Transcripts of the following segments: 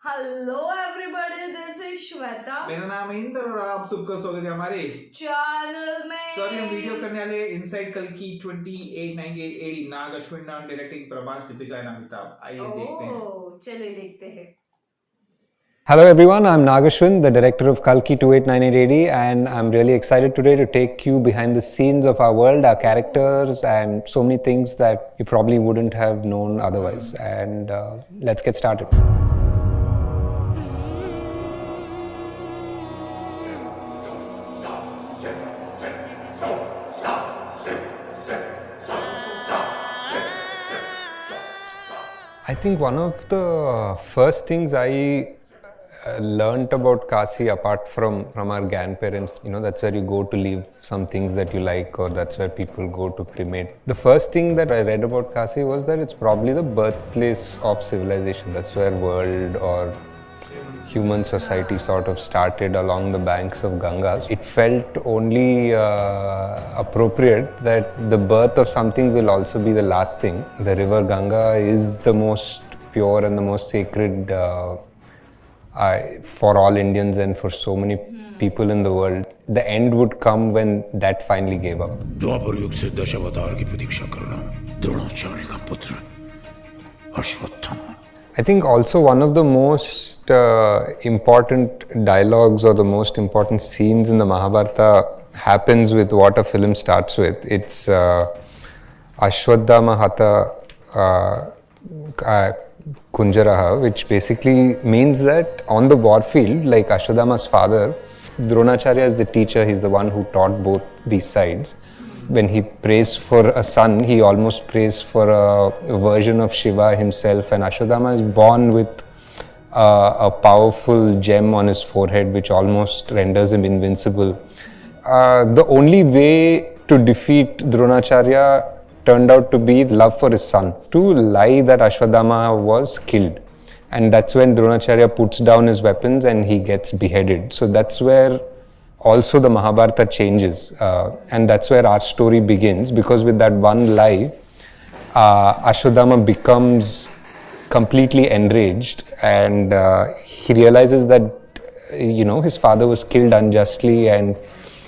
Hello everybody, this is Shweta. मेरा नाम है इंद्र और आप सबका स्वागत है हमारे चैनल में। सर हम वीडियो करने वाले इनसाइड कल्कि 2898AD नाग अश्विन नाम डायरेक्टिंग प्रभास दीपिका अमिताभ। आइए देखते हैं। चलिए देखते हैं। Hello everyone, I'm Nag Ashwin, the director of Kalki 2898AD, and I'm really excited today to take you behind the scenes of our world, our characters, and so many things that you probably wouldn't have known otherwise. And let's get started. I think one of the first things I learnt about Kasi, apart from our grandparents, that's where you go to leave some things that you like, or that's where people go to cremate. The first thing that I read about Kasi was that it's probably the birthplace of civilization. That's where world or human society sort of started along the banks of Gangas. It felt only appropriate that the birth of something will also be the last thing. The river Ganga is the most pure and the most sacred for all Indians and for so many people in the world. The end would come when that finally gave up. द्वापर युग से दशावतार की प्रतीक्षा करना द्रोणाचार्य का पुत्र Ashwatthama. I think also one of the most important dialogues or the most important scenes in the Mahabharata happens with what a film starts with. It's Ashwadhama Hatha Kunjaraha, which basically means that on the war field, like Ashwadhama's father, Dronacharya is the teacher, he's the one who taught both these sides. When he prays for a son, he almost prays for a version of Shiva himself, and Ashwadhama is born with a powerful gem on his forehead which almost renders him invincible. The only way to defeat Dronacharya turned out to be love for his son, to lie that Ashwadhama was killed. And that's when Dronacharya puts down his weapons and he gets beheaded. So that's where also the Mahabharata changes, and that's where our story begins, because with that one lie, Ashwadhama becomes completely enraged, and he realizes that his father was killed unjustly, and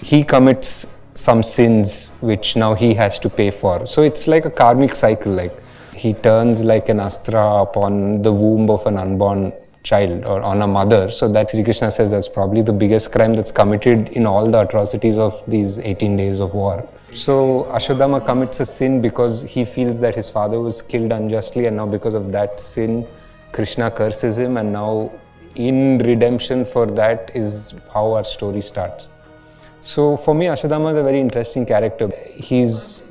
he commits some sins which now he has to pay for. So it's like a karmic cycle, like he turns like an astra upon the womb of an unborn child or on a mother. So that Sri Krishna says that's probably the biggest crime that's committed in all the atrocities of these 18 days of war. So Ashwadhama commits a sin because he feels that his father was killed unjustly, and now because of that sin, Krishna curses him, and now in redemption for that is how our story starts. So for me, Ashwadhama is a very interesting character. He's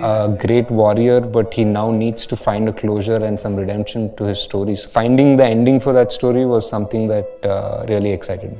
a great warrior, but he now needs to find a closure and some redemption to his stories. Finding the ending for that story was something that really excited me.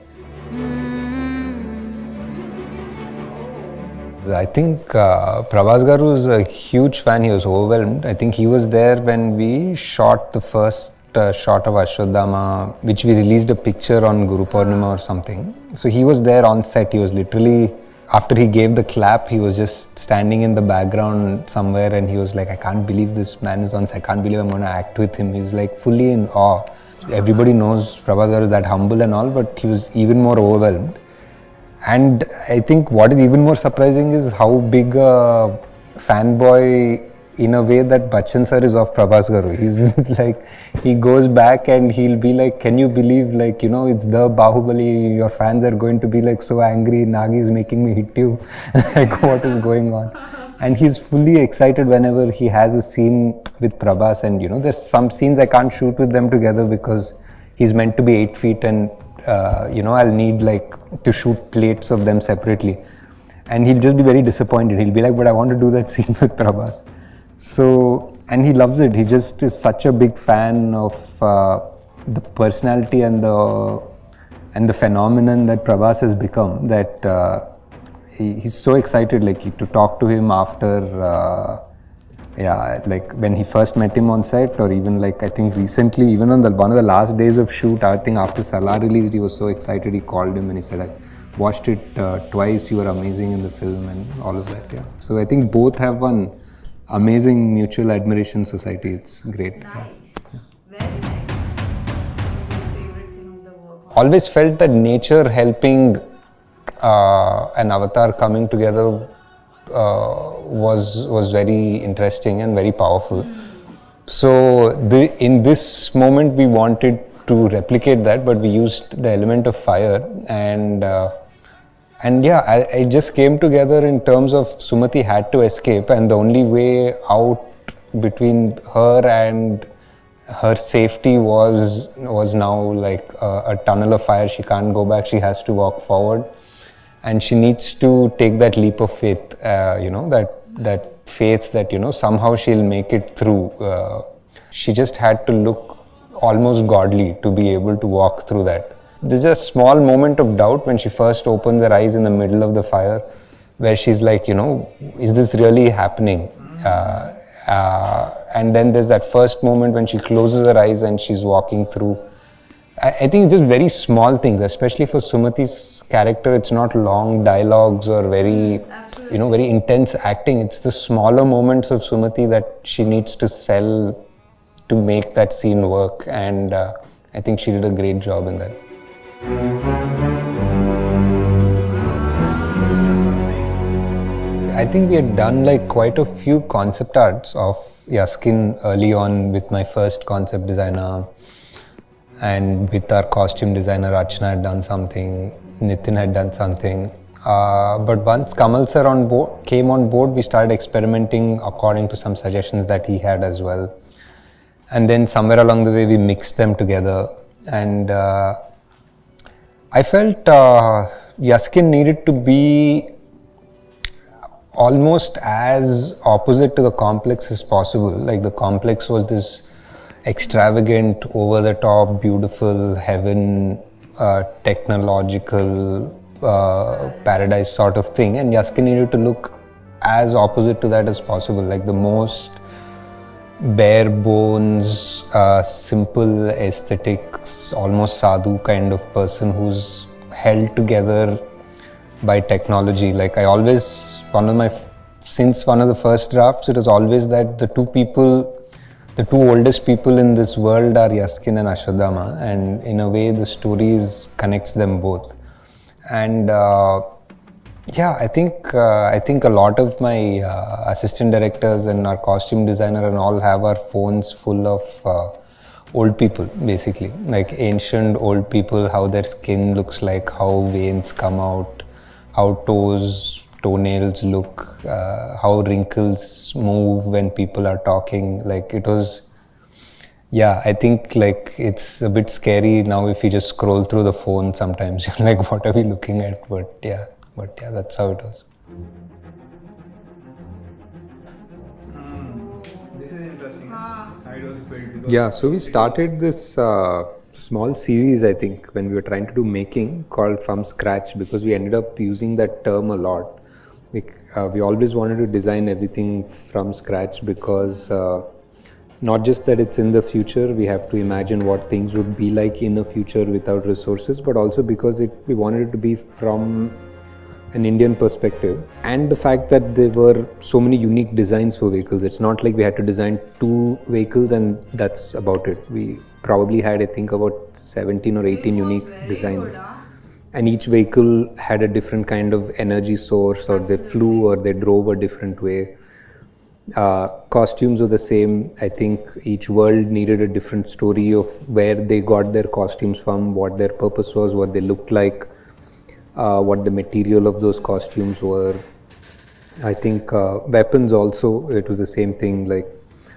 I think Prabhas Garu is a huge fan. He was overwhelmed. I think he was there when we shot the first shot of Ashwadhama, which we released a picture on Guru Purnima or something. So he was there on set. He was literally, after he gave the clap, he was just standing in the background somewhere, and he was like, I can't believe this man is on set. I can't believe I'm going to act with him. He was like fully in awe. Everybody knows Prabhas Garu is that humble and all, but he was even more overwhelmed. And I think what is even more surprising is how big a fanboy in a way that Bachchan sir is of Prabhas Garu. He's like, he goes back and he'll be like, can you believe, like, it's the Bahubali, your fans are going to be like so angry, Nagi is making me hit you, like what is going on? And he's fully excited whenever he has a scene with Prabhas, and there's some scenes I can't shoot with them together because he's meant to be 8 feet, and I'll need like to shoot plates of them separately. And he'll just be very disappointed. He'll be like, but I want to do that scene with Prabhas. So, and he loves it. He just is such a big fan of the personality and the phenomenon that Prabhas has become, that he's so excited, like, to talk to him after, like when he first met him on set, or even like I think recently, even on one of the last days of shoot, I think after Salah released, he was so excited. He called him and he said, I watched it twice. You were amazing in the film and all of that. Yeah. So I think both have one amazing mutual admiration society. It's great. Nice. Yeah. Very nice. always felt that nature helping an avatar coming together was very interesting and very powerful. So in this moment we wanted to replicate that, but we used the element of fire, and yeah, I just came together in terms of Sumati had to escape, and the only way out between her and her safety was now like a tunnel of fire. She can't go back, she has to walk forward, and she needs to take that leap of faith, that faith that somehow she'll make it through. She just had to look almost godly to be able to walk through that. There's a small moment of doubt when she first opens her eyes in the middle of the fire, where she's like, is this really happening? And then there's that first moment when she closes her eyes and she's walking through. I think it's just very small things, especially for Sumati's character. It's not long dialogues or very, very intense acting. It's the smaller moments of Sumati that she needs to sell to make that scene work, and I think she did a great job in that. I think we had done like quite a few concept arts of Yaskin early on with my first concept designer, and with our costume designer Rachna had done something, Nitin had done something. But once Kamal sir came on board, we started experimenting according to some suggestions that he had as well. And then somewhere along the way we mixed them together, and I felt Yaskin needed to be almost as opposite to the complex as possible. Like the complex was this extravagant, over the top, beautiful, heaven, technological paradise sort of thing, and Yaskin needed to look as opposite to that as possible, like the most bare bones, simple aesthetics, almost sadhu kind of person who's held together by technology. Like I always, since one of the first drafts, it was always that the two oldest people in this world are Yaskin and Ashwadama, and in a way the stories connects them both. And yeah, I think a lot of my assistant directors and our costume designer and all have our phones full of old people, basically, like ancient old people, how their skin looks like, how veins come out, how toenails look, how wrinkles move when people are talking. Like it was, yeah, I think like it's a bit scary now if you just scroll through the phone sometimes. You're like, what are we looking at? But yeah, that's how it was. This is interesting. How it was built. Yeah, so we started this small series, I think, when we were trying to do making, called From Scratch, because we ended up using that term a lot. We always wanted to design everything from scratch, because not just that it's in the future, we have to imagine what things would be like in the future without resources, but also because we wanted it to be from an Indian perspective, and the fact that there were so many unique designs for vehicles. It's not like we had to design 2 vehicles and that's about it. We probably had, I think, about 17 or 18 unique designs. And each vehicle had a different kind of energy source, or they flew or they drove a different way. Costumes were the same. I think each world needed a different story of where they got their costumes from, what their purpose was, what they looked like, what the material of those costumes were. I think weapons also, it was the same thing. Like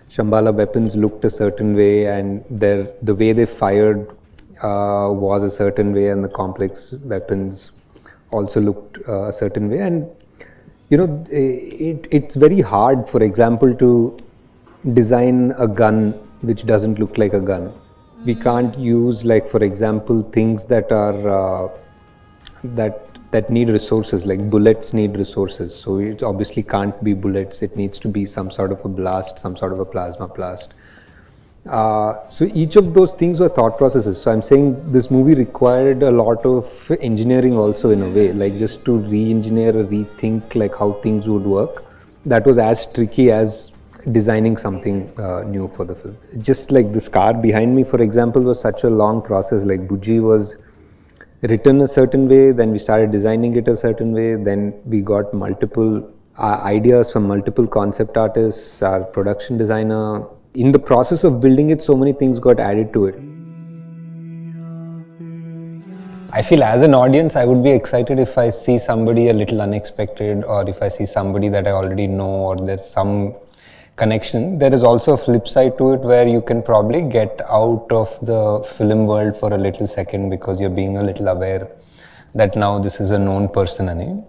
Shambhala weapons looked a certain way, and the way they fired was a certain way, and the complex weapons also looked a certain way. And it's very hard, for example, to design a gun which doesn't look like a gun. We can't use, like, for example, things that are that need resources, like bullets need resources. So it obviously can't be bullets. It needs to be some sort of a blast, some sort of a plasma blast. So each of those things were thought processes. So I'm saying this movie required a lot of engineering also, in a way, like just to re-engineer or rethink like how things would work. That was as tricky as designing something new for the film. Just like this car behind me, for example, was such a long process. Like Buji was written a certain way, then we started designing it a certain way, then we got multiple ideas from multiple concept artists, our production designer. In the process of building it, so many things got added to it. I feel as an audience, I would be excited if I see somebody a little unexpected, or if I see somebody that I already know, or there's some connection. There is also a flip side to it where you can probably get out of the film world for a little second because you're being a little aware that now this is a known person.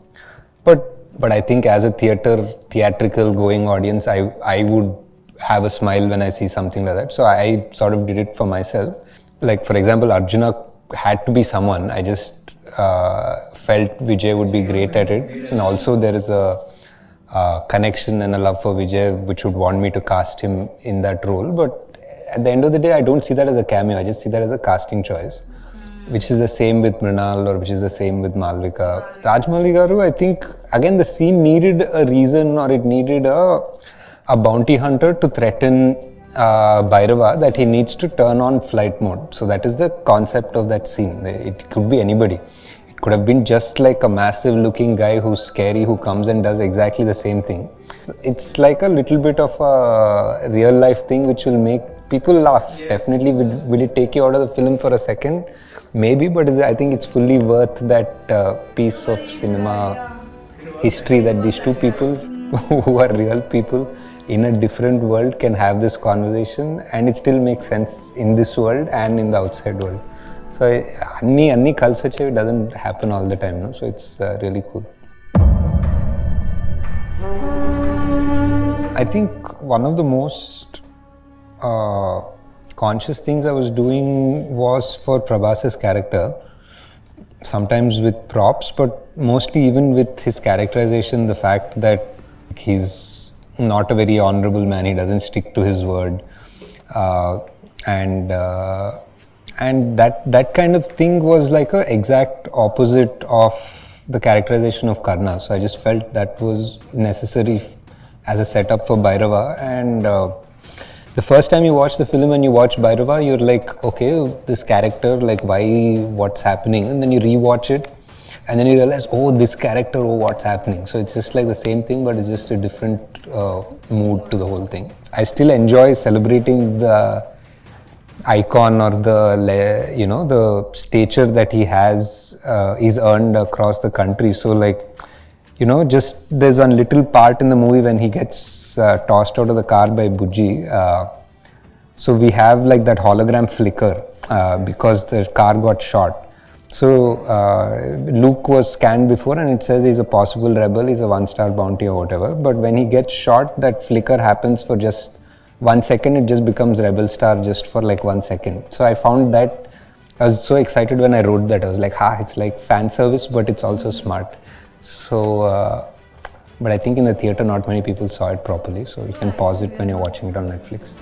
But I think as a theatrical going audience, I would have a smile when I see something like that. So I sort of did it for myself. Like for example, Arjuna had to be someone. I just felt Vijay would be great at it, and also there is a connection and a love for Vijay which would want me to cast him in that role. But at the end of the day, I don't see that as a cameo. I just see that as a casting choice, which is the same with Mrinal, or which is the same with Malvika. Rajmouli Garu, I think again the scene needed a reason, or it needed a bounty hunter to threaten Bhairava that he needs to turn on flight mode. So that is the concept of that scene. It could be anybody. It could have been just like a massive looking guy who's scary, who comes and does exactly the same thing. It's like a little bit of a real life thing which will make people laugh. Yes. Definitely. Will it take you out of the film for a second? Maybe, but I think it's fully worth that piece of cinema history that these two people who are real people in a different world can have this conversation, and it still makes sense in this world and in the outside world. So anni kalsache doesn't happen all the time, no? So it's really cool. I think one of the most conscious things I was doing was for Prabhas's character, sometimes with props, but mostly even with his characterization, the fact that he's not a very honorable man, he doesn't stick to his word, and that kind of thing was like an exact opposite of the characterization of Karna. So I just felt that was necessary as a setup for Bhairava. And the first time you watch the film and you watch Bhairava, you're like, okay, this character, like why, what's happening? And then you rewatch it and then you realize, oh, this character, oh, what's happening? So it's just like the same thing, but it's just a different mood to the whole thing. I still enjoy celebrating the icon or the stature that he has is earned across the country. So like, just there's one little part in the movie when he gets tossed out of the car by Bujji. So we have like that hologram flicker because the car got shot. So Luke was scanned before and it says he's a possible rebel, he's a 1-star bounty or whatever. But when he gets shot, that flicker happens for just 1 second. It just becomes rebel star just for like 1 second. So I found that, I was so excited when I wrote that. I was like, it's like fan service, but it's also smart. So, but I think in the theater not many people saw it properly. So you can pause it when you're watching it on Netflix.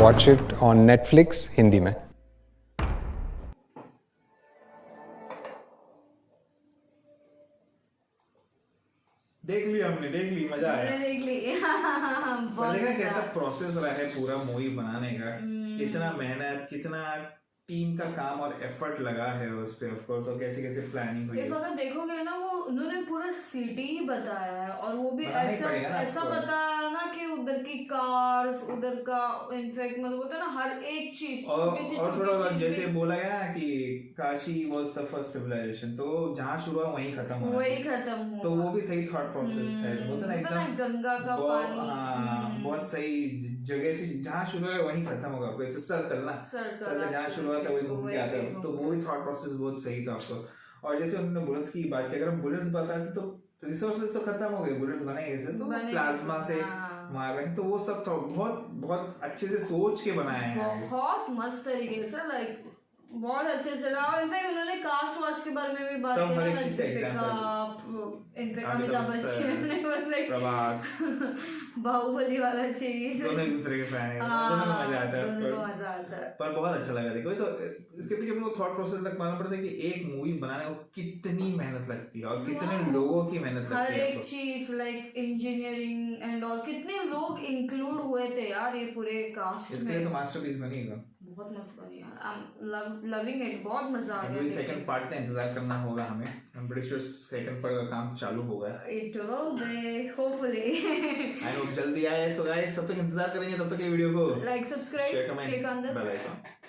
Watch it on Netflix, Hindi में. देख ली मजा आया. देख ली. पहले कैसा process रहा है पूरा मूवी बनाने का, कितना मेहनत, कितना टीम का काम और एफर्ट लगा है उस पे, ऑफ कोर्स, और कैसे कैसे प्लानिंग हुई है. अगर देखोगे ना, वो उन्होंने पूरा सिटी ही बताया है, और वो भी ऐसा बताया ना कि उधर की कार्स, उधर का इनफैक्ट मतलब होता है ना हर एक चीज, और थोड़ा जैसे बोला गया कि Kashi was the first civilisation, तो जहाँ शुरू हुआ वहीं खत्म हुआ, तो वो भी सही थॉट प्रोसेस है. होता ना एकदम गंगा का पानी, बहुत सही जगह से जहाँ शुरू है वहीं खत्म होगा. कोई सर्कल ना, सर्कल जहाँ शुरू हुआ था वही घूम के आता है. तो वो भी थॉट प्रोसेस बहुत सही था आपको. और जैसे उन्होंने बुलेट्स की बात की, अगर हम बुलेट्स बताते तो रिसोर्सेज तो खत्म हो गए, बुलेट्स बने कैसे, तो प्लाज्मा से मार रहे हैं. तो वो सब तो बहुत बहुत अच्छे से सोच के बनाए हैं, बहुत मस्त तरीके से, लाइक बहुत अच्छे से. इनफैक्ट उन्होंने कास्ट वास्ट के बारे में भी बात की ना, दीपिका इनफैक्ट अमिताभ बच्चन ने बस लाइक प्रभास बाहुबली वाला चीज दोनों एक दूसरे के फैन है, दोनों को मजा आता है, दोनों को मजा आता है। पर बहुत अच्छा लगा देखो। तो इसके पीछे अपने को थॉट प्रोसेस तक मालूम पड़ता है कि एक मूवी बनाने को कितनी मेहनत लगती है और कितने लोगों की मेहनत लगती है। हर एक चीज लाइक इंजीनियरिंग एंड ऑल, कितने लोग इंक्लूड हुए थे यार ये पूरे कास्ट में। इसके लिए तो मास्टरपीस बनेगा, बहुत मस्त बनी यार। आई एम लविंग इट, बहुत मजा आ गया। सेकंड पार्ट का इंतजार करना होगा हमें। I am pretty sure second part का काम चालू होगा, it will be hopefully. I hope जल्दी आए। तो गाइस तब तक इंतजार करेंगे, तब तक ये वीडियो को like, subscribe, share, comment, click on the bell icon.